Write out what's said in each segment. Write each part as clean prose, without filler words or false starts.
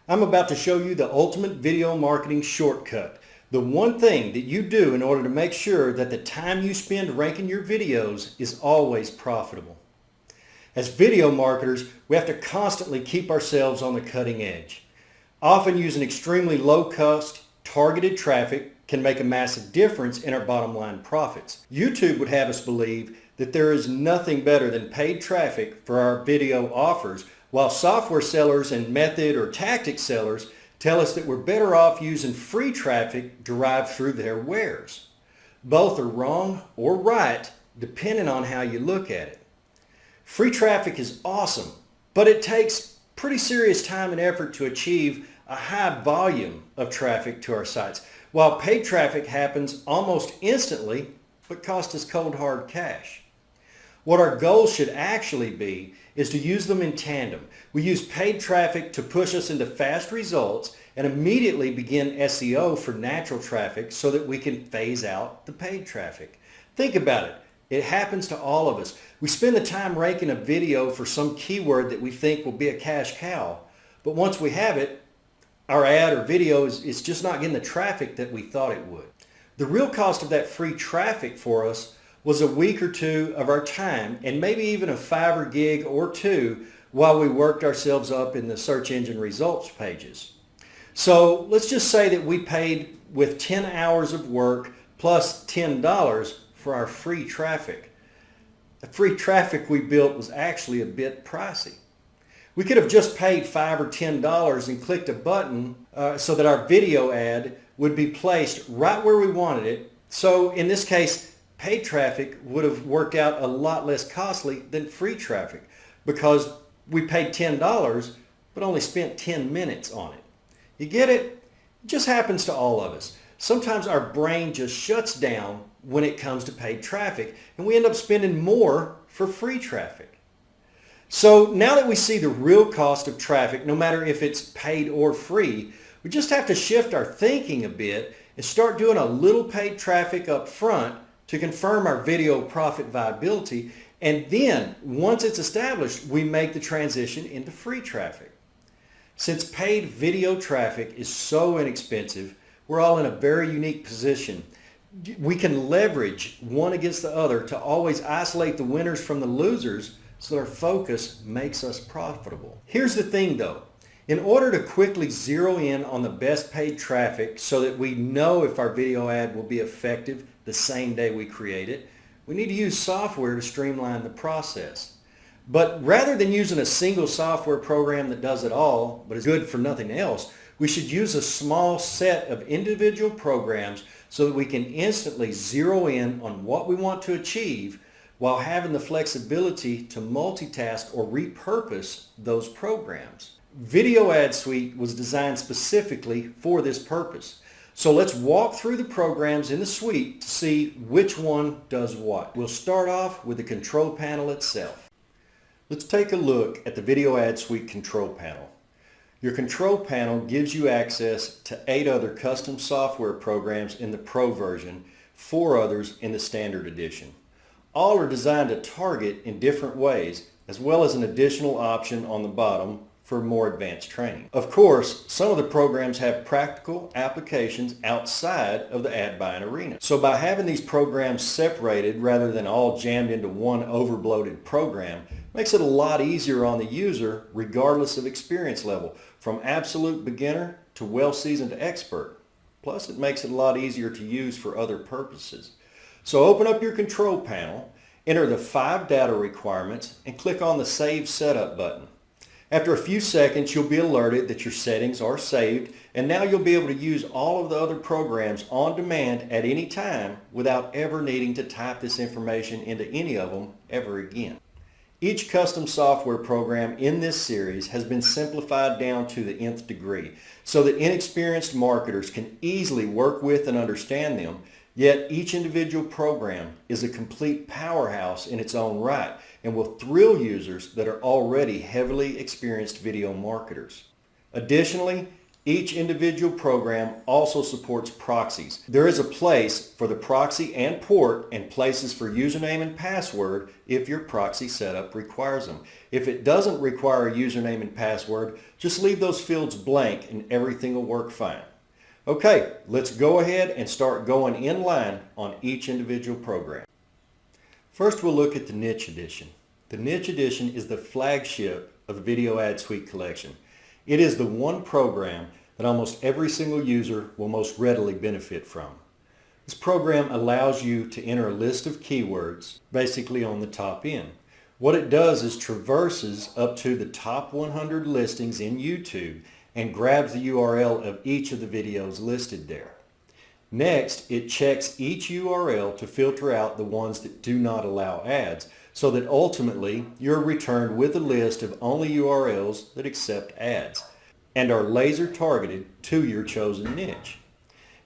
I'm about to show you the ultimate video marketing shortcut. The one thing that you do in order to make sure that the time you spend ranking your videos is always profitable. As video marketers, we have to constantly keep ourselves on the cutting edge. Often using extremely low-cost, targeted traffic can make a massive difference in our bottom line profits. YouTube would have us believe that there is nothing better than paid traffic for our video offers, while software sellers and method or tactic sellers tell us that we're better off using free traffic derived through their wares. Both are wrong or right depending on how you look at it. Free traffic is awesome, but it takes pretty serious time and effort to achieve a high volume of traffic to our sites, while paid traffic happens almost instantly but costs us cold hard cash. What our goal should actually be is to use them in tandem. We use paid traffic to push us into fast results and immediately begin SEO for natural traffic so that we can phase out the paid traffic. Think about it. It happens to all of us. We spend the time ranking a video for some keyword that we think will be a cash cow, but once we have it, our ad or video is just not getting the traffic that we thought it would. The real cost of that free traffic for us was a week or two of our time, and maybe even a Fiverr gig or two while we worked ourselves up in the search engine results pages. So let's just say that we paid with 10 hours of work plus $10 for our free traffic. The free traffic we built was actually a bit pricey. We could have just paid $5 or $10 and clicked a button so that our video ad would be placed right where we wanted it. So in this case, paid traffic would have worked out a lot less costly than free traffic because we paid $10 but only spent 10 minutes on it. You get it? It just happens to all of us. Sometimes our brain just shuts down when it comes to paid traffic and we end up spending more for free traffic. So now that we see the real cost of traffic, no matter if it's paid or free, we just have to shift our thinking a bit and start doing a little paid traffic up front to confirm our video profit viability, and then once it's established, we make the transition into free traffic. Since paid video traffic is so inexpensive, we're all in a very unique position. We can leverage one against the other to always isolate the winners from the losers so that our focus makes us profitable. Here's the thing though. In order to quickly zero in on the best paid traffic so that we know if our video ad will be effective the same day we create it, we need to use software to streamline the process. But rather than using a single software program that does it all, but is good for nothing else, we should use a small set of individual programs so that we can instantly zero in on what we want to achieve while having the flexibility to multitask or repurpose those programs. Video Ad Suite was designed specifically for this purpose. So let's walk through the programs in the suite to see which one does what. We'll start off with the control panel itself. Let's take a look at the Video Ad Suite control panel. Your control panel gives you access to 8 other custom software programs in the Pro version, 4 others in the Standard edition. All are designed to target in different ways, as well as an additional option on the bottom for more advanced training. Of course, some of the programs have practical applications outside of the ad buying arena. So by having these programs separated rather than all jammed into one overbloated program, makes it a lot easier on the user regardless of experience level, from absolute beginner to well-seasoned expert. Plus, it makes it a lot easier to use for other purposes. So open up your control panel, enter the 5 data requirements, and click on the Save Setup button. After a few seconds, you'll be alerted that your settings are saved, and now you'll be able to use all of the other programs on demand at any time without ever needing to type this information into any of them ever again. Each custom software program in this series has been simplified down to the nth degree so that inexperienced marketers can easily work with and understand them. Yet each individual program is a complete powerhouse in its own right and will thrill users that are already heavily experienced video marketers. Additionally, Each individual program also supports proxies. There is a place for the proxy and port and places for username and password if your proxy setup requires them. If it doesn't require a username and password, just leave those fields blank and everything will work fine. Okay, let's go ahead and start going in line on each individual program. First, we'll look at the Niche Edition. The Niche Edition is the flagship of the Video Ad Suite collection. It is the one program that almost every single user will most readily benefit from. This program allows you to enter a list of keywords basically on the top end. What it does is traverses up to the top 100 listings in YouTube and grabs the URL of each of the videos listed there. Next, it checks each URL to filter out the ones that do not allow ads, so that ultimately you're returned with a list of only URLs that accept ads and are laser targeted to your chosen niche.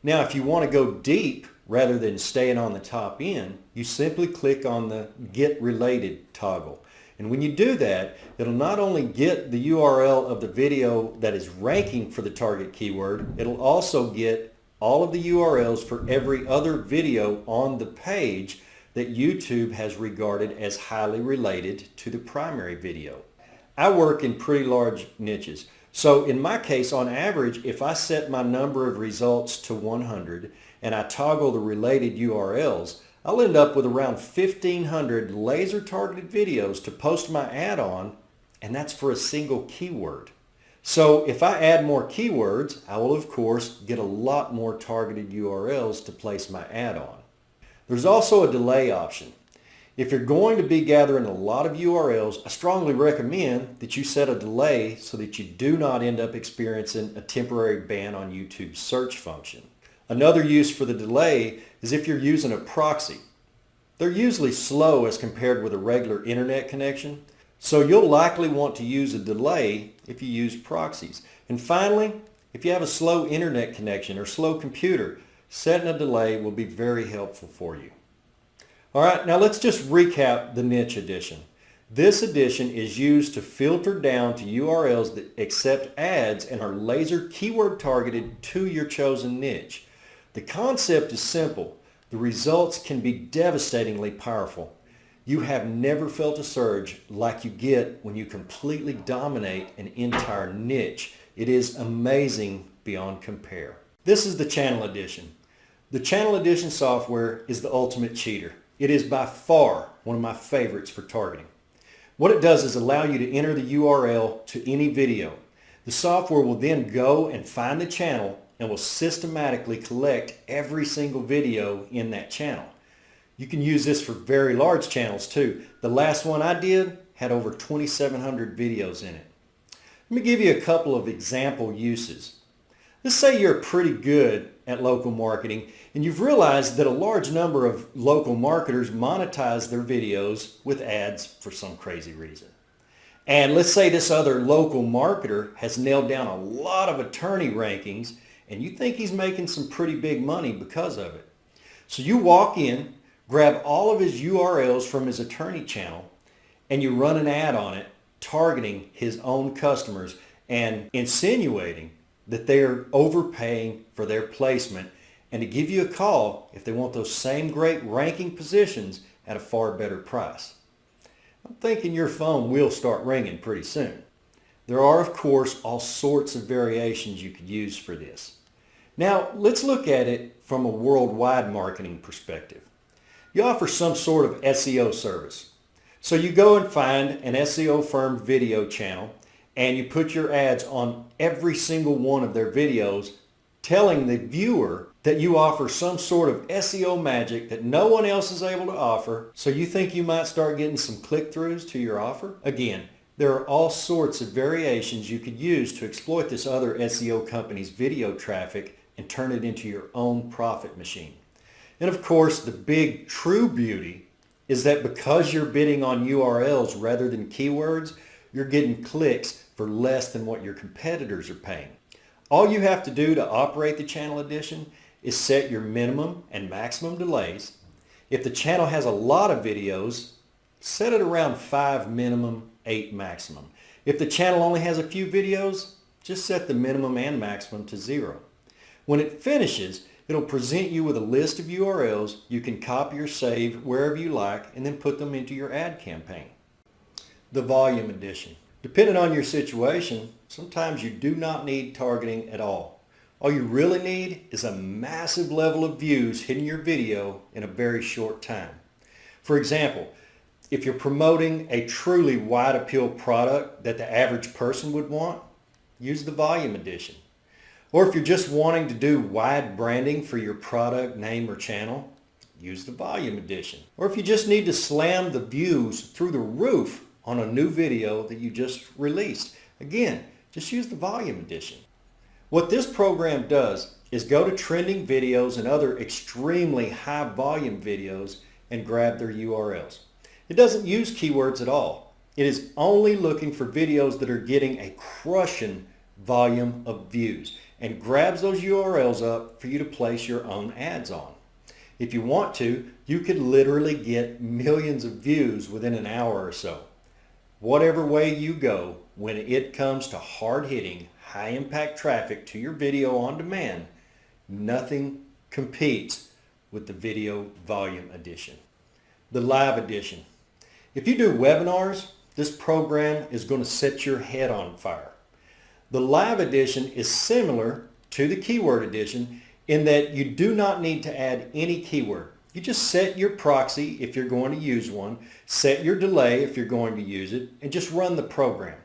Now, if you want to go deep rather than staying on the top end, you simply click on the Get Related toggle. And when you do that, it'll not only get the URL of the video that is ranking for the target keyword, it'll also get all of the URLs for every other video on the page that YouTube has regarded as highly related to the primary video. I work in pretty large niches. So in my case, on average, if I set my number of results to 100 and I toggle the related URLs, I'll end up with around 1,500 laser targeted videos to post my ad on, and that's for a single keyword. So if I add more keywords, I will of course get a lot more targeted URLs to place my ad on. There's also a delay option. If you're going to be gathering a lot of URLs, I strongly recommend that you set a delay so that you do not end up experiencing a temporary ban on YouTube's search function. Another use for the delay is if you're using a proxy. They're usually slow as compared with a regular internet connection, so you'll likely want to use a delay if you use proxies. And finally, if you have a slow internet connection or slow computer, setting a delay will be very helpful for you. All right, now let's just recap the Niche Edition. This edition is used to filter down to URLs that accept ads and are laser keyword targeted to your chosen niche. The concept is simple. The results can be devastatingly powerful. You have never felt a surge like you get when you completely dominate an entire niche. It is amazing beyond compare. This is the Channel Edition. The Channel Edition software is the ultimate cheater. It is by far one of my favorites for targeting. What it does is allow you to enter the URL to any video. The software will then go and find the channel and will systematically collect every single video in that channel. You can use this for very large channels too. The last one I did had over 2,700 videos in it. Let me give you a couple of example uses. Let's say you're pretty good at local marketing and you've realized that a large number of local marketers monetize their videos with ads for some crazy reason. And let's say this other local marketer has nailed down a lot of attorney rankings and you think he's making some pretty big money because of it. So you walk in, grab all of his URLs from his attorney channel, and you run an ad on it targeting his own customers and insinuating that they're overpaying for their placement and to give you a call if they want those same great ranking positions at a far better price. I'm thinking your phone will start ringing pretty soon. There are, of course, all sorts of variations you could use for this. Now, let's look at it from a worldwide marketing perspective. You offer some sort of SEO service. So you go and find an SEO firm video channel and you put your ads on every single one of their videos, telling the viewer that you offer some sort of SEO magic that no one else is able to offer, so you think you might start getting some click-throughs to your offer? Again, there are all sorts of variations you could use to exploit this other SEO company's video traffic and turn it into your own profit machine. And of course, the big true beauty is that because you're bidding on URLs rather than keywords, you're getting clicks for less than what your competitors are paying. All you have to do to operate the Channel Edition is set your minimum and maximum delays. If the channel has a lot of videos, set it around 5 minimum, 8 maximum. If the channel only has a few videos, Just set the minimum and maximum to 0. When it finishes, it'll present you with a list of URLs you can copy or save wherever you like and then put them into your ad campaign. The volume edition. Depending on your situation, sometimes you do not need targeting at all. All you really need is a massive level of views hitting your video in a very short time. For example, if you're promoting a truly wide appeal product that the average person would want, use the volume edition. Or if you're just wanting to do wide branding for your product, name, or channel, use the volume edition. Or if you just need to slam the views through the roof on a new video that you just released, again, just use the volume edition. What this program does is go to trending videos and other extremely high volume videos and grab their URLs. It doesn't use keywords at all. It is only looking for videos that are getting a crushing volume of views and grabs those URLs up for you to place your own ads on. If you want to, you could literally get millions of views within an hour or so. Whatever way you go, when it comes to hard-hitting, high-impact traffic to your video on demand, nothing competes with the video volume edition. The live edition. If you do webinars, this program is going to set your head on fire. The live edition is similar to the keyword edition in that you do not need to add any keyword. You just set your proxy if you're going to use one, set your delay if you're going to use it, and just run the program.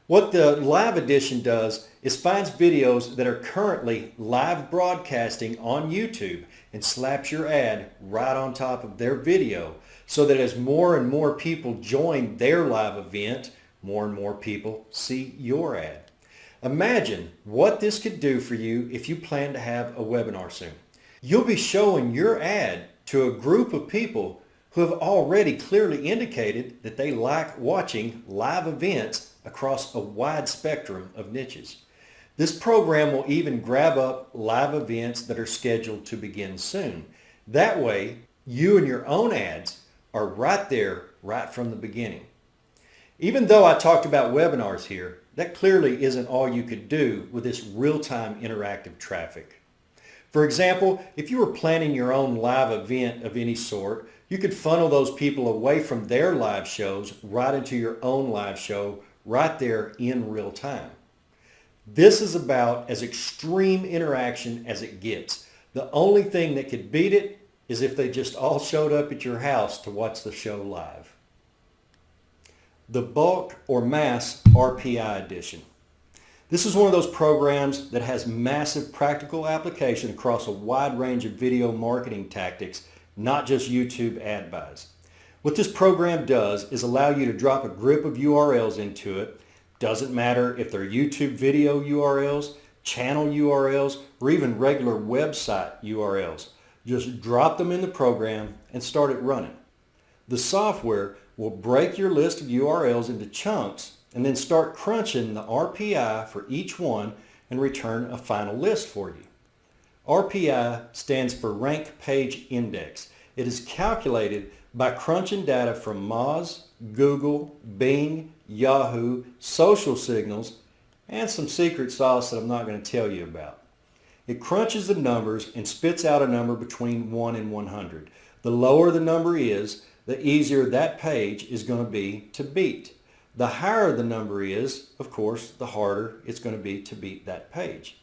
What the live edition does is finds videos that are currently live broadcasting on YouTube and slaps your ad right on top of their video so that as more and more people join their live event, more and more people see your ad. Imagine what this could do for you if you plan to have a webinar soon. You'll be showing your ad to a group of people who have already clearly indicated that they like watching live events across a wide spectrum of niches. This program will even grab up live events that are scheduled to begin soon. That way, you and your own ads are right there, right from the beginning. Even though I talked about webinars here, that clearly isn't all you could do with this real-time interactive traffic. For example, if you were planning your own live event of any sort, you could funnel those people away from their live shows right into your own live show right there in real time. This is about as extreme interaction as it gets. The only thing that could beat it is if they just all showed up at your house to watch the show live. The bulk or mass RPI edition. This is one of those programs that has massive practical application across a wide range of video marketing tactics, not just YouTube ad buys. What this program does is allow you to drop a grip of URLs into it. Doesn't matter if they're YouTube video URLs, channel URLs, or even regular website URLs. Just drop them in the program and start it running. The software will break your list of URLs into chunks and then start crunching the RPI for each one and return a final list for you. RPI stands for Rank Page Index. It is calculated by crunching data from Moz, Google, Bing, Yahoo, social signals, and some secret sauce that I'm not going to tell you about. It crunches the numbers and spits out a number between 1 and 100. The lower the number is, the easier that page is going to be to beat. The higher the number is, of course, the harder it's going to be to beat that page.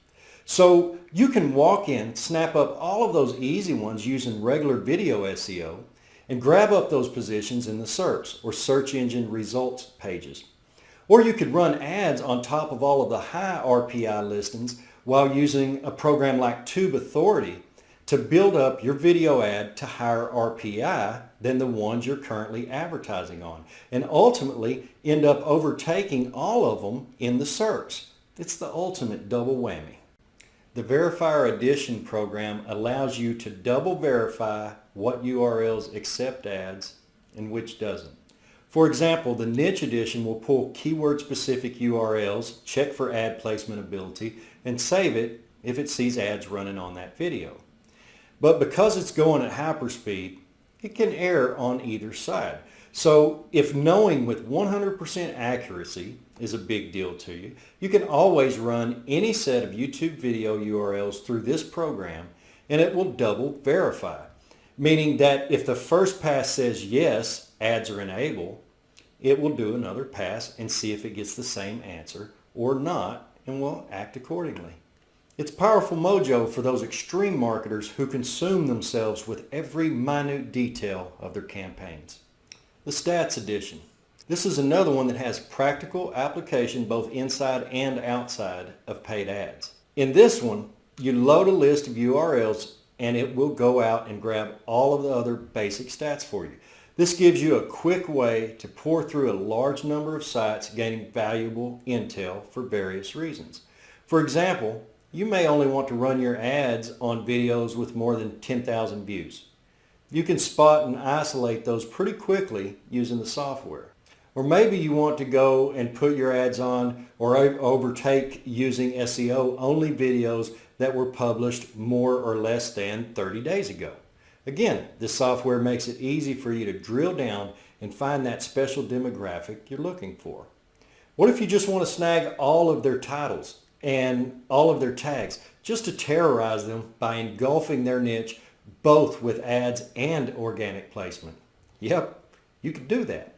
So you can walk in, snap up all of those easy ones using regular video SEO, and grab up those positions in the SERPs, or search engine results pages. Or you could run ads on top of all of the high RPI listings while using a program like Tube Authority to build up your video ad to higher RPI than the ones you're currently advertising on, and ultimately end up overtaking all of them in the SERPs. It's the ultimate double whammy. The Verifier Edition program allows you to double verify what URLs accept ads and which doesn't. For example, the Niche Edition will pull keyword-specific URLs, check for ad placement ability, and save it if it sees ads running on that video. But because it's going at hyperspeed, it can err on either side. So if knowing with 100% accuracy is a big deal to you, you can always run any set of YouTube video URLs through this program and it will double verify. Meaning that if the first pass says yes, ads are enabled, it will do another pass and see if it gets the same answer or not and will act accordingly. It's powerful mojo for those extreme marketers who consume themselves with every minute detail of their campaigns. The Stats Edition. This is another one that has practical application both inside and outside of paid ads. In this one, you load a list of URLs and it will go out and grab all of the other basic stats for you. This gives you a quick way to pour through a large number of sites gaining valuable intel for various reasons. For example, you may only want to run your ads on videos with more than 10,000 views. You can spot and isolate those pretty quickly using the software. Or maybe you want to go and put your ads on or overtake using SEO only videos that were published more or less than 30 days ago. Again, this software makes it easy for you to drill down and find that special demographic you're looking for. What if you just want to snag all of their titles and all of their tags just to terrorize them by engulfing their niche both with ads and organic placement? Yep, you could do that.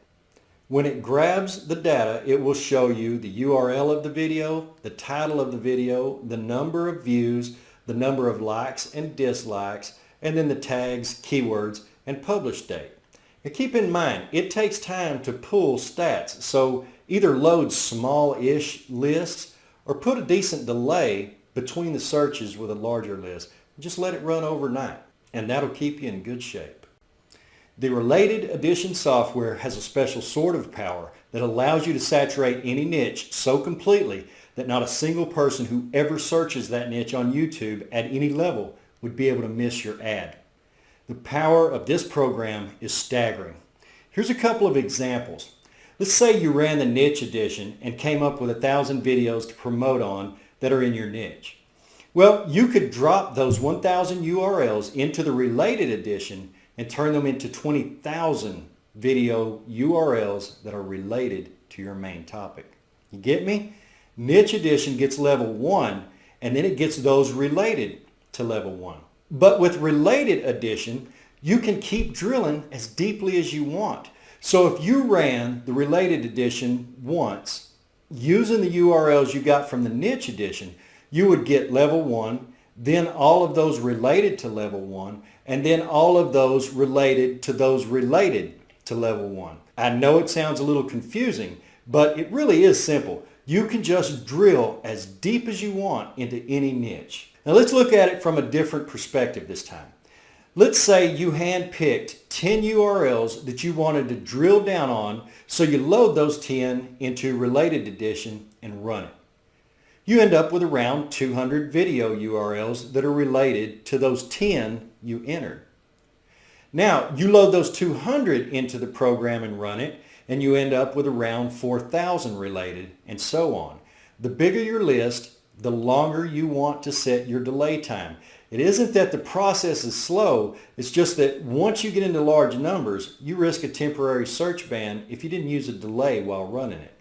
When it grabs the data, it will show you the URL of the video, the title of the video, the number of views, the number of likes and dislikes, and then the tags, keywords, and publish date. Now keep in mind, it takes time to pull stats, so either load small-ish lists or put a decent delay between the searches with a larger list. Just let it run overnight, and that'll keep you in good shape. The Related Edition software has a special sort of power that allows you to saturate any niche so completely that not a single person who ever searches that niche on YouTube at any level would be able to miss your ad. The power of this program is staggering. Here's a couple of examples. Let's say you ran the Niche Edition and came up with 1,000 videos to promote on that are in your niche. Well, you could drop those 1,000 URLs into the Related Edition and turn them into 20,000 video URLs that are related to your main topic. You get me? Niche Edition gets level 1 and then it gets those related to level 1. But with Related Edition, you can keep drilling as deeply as you want. So if you ran the Related Edition once, using the URLs you got from the Niche Edition, you would get level 1, then all of those related to level 1, and then all of those related to level 1. I know it sounds a little confusing, but it really is simple. You can just drill as deep as you want into any niche. Now let's look at it from a different perspective this time. Let's say you handpicked 10 URLs that you wanted to drill down on, so you load those 10 into Related Edition and run it. You end up with around 200 video URLs that are related to those 10 you entered. Now, you load those 200 into the program and run it, and you end up with around 4,000 related, and so on. The bigger your list, the longer you want to set your delay time. It isn't that the process is slow, it's just that once you get into large numbers, you risk a temporary search ban if you didn't use a delay while running it.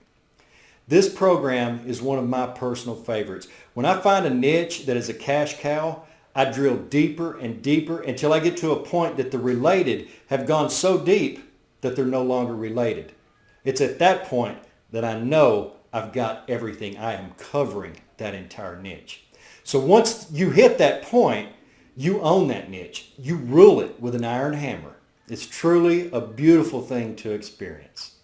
This program is one of my personal favorites. When I find a niche that is a cash cow, I drill deeper and deeper until I get to a point that the related have gone so deep that they're no longer related. It's at that point that I know I've got everything. I am covering that entire niche. So once you hit that point, you own that niche. You rule it with an iron hammer. It's truly a beautiful thing to experience.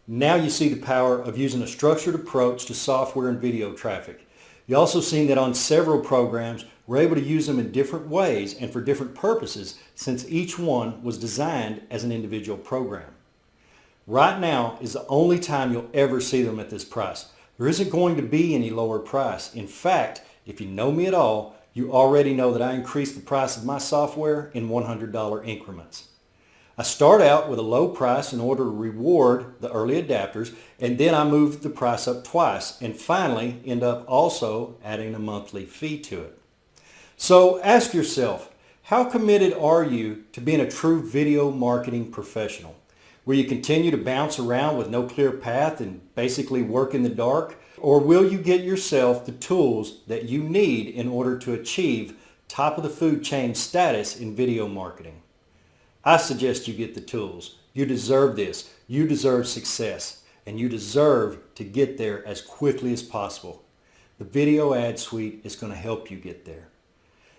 Now you see the power of using a structured approach to software and video traffic. You also seen that on several programs, we're able to use them in different ways and for different purposes since each one was designed as an individual program. Right now is the only time you'll ever see them at this price. There isn't going to be any lower price. In fact, if you know me at all, you already know that I increase the price of my software in $100 increments. I start out with a low price in order to reward the early adapters, and then I move the price up twice and finally end up also adding a monthly fee to it. So ask yourself, how committed are you to being a true video marketing professional? Will you continue to bounce around with no clear path and basically work in the dark? Or will you get yourself the tools that you need in order to achieve top of the food chain status in video marketing? I suggest you get the tools. You deserve this. You deserve success. And you deserve to get there as quickly as possible. The Video Ad Suite is going to help you get there.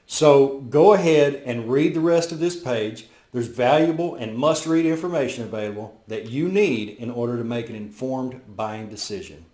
So go ahead and read the rest of this page. There's valuable and must-read information available that you need in order to make an informed buying decision.